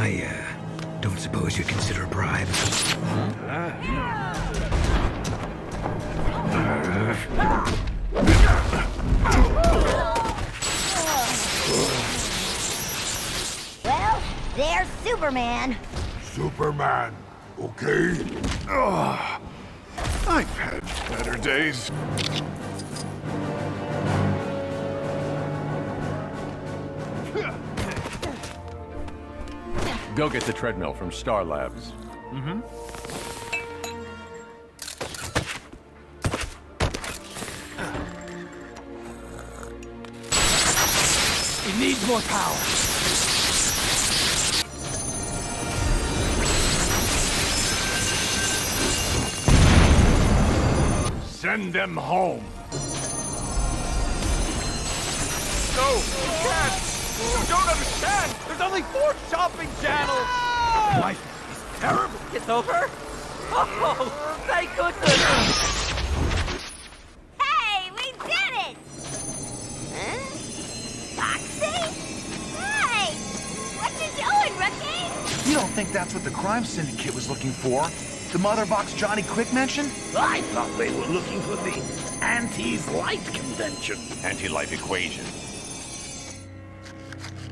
I don't suppose you'd consider a bribe. Well, there's Superman. Superman, okay? I've had better days. Go get the treadmill from Star Labs. It needs more power. Send them home. No, you can't! You don't understand! There's only 4 shopping channels! Life is terrible. It's over? Oh, thank goodness! Hey, we did it! Huh? Foxy? Hey! What you doing, rookie? You don't think that's what the crime syndicate was looking for? The mother box Johnny Quick mentioned? I thought they were looking for the Anti's Light Convention. Anti-life equation.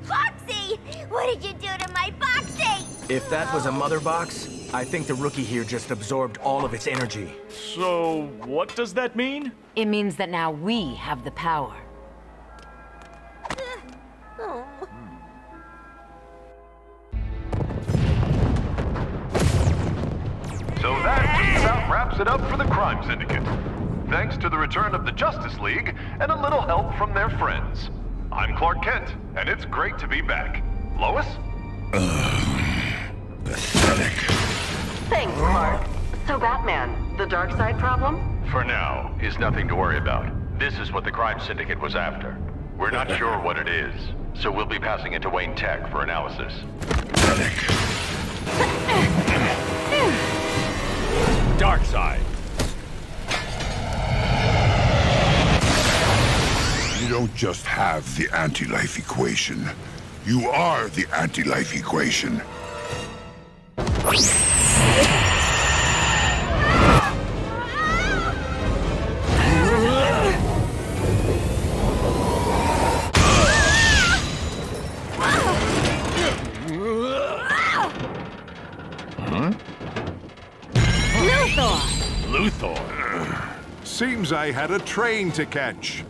Foxy! What did you do to my Foxy? If that was a mother box, I think the rookie here just absorbed all of its energy. So, what does that mean? It means that now we have the power. Oh. So that just about wraps it up for the Crime Syndicate. Thanks to the return of the Justice League and a little help from their friends. I'm Clark Kent, and it's great to be back. Lois? Pathetic. Thanks, Clark. So Batman, the dark side problem? For now, is nothing to worry about. This is what the Crime Syndicate was after. We're not sure what it is, so we'll be passing it to Wayne Tech for analysis. Pathetic. Dark side. You don't just have the anti-life equation. You are the anti-life equation. Luthor! Luthor. Seems I had a train to catch.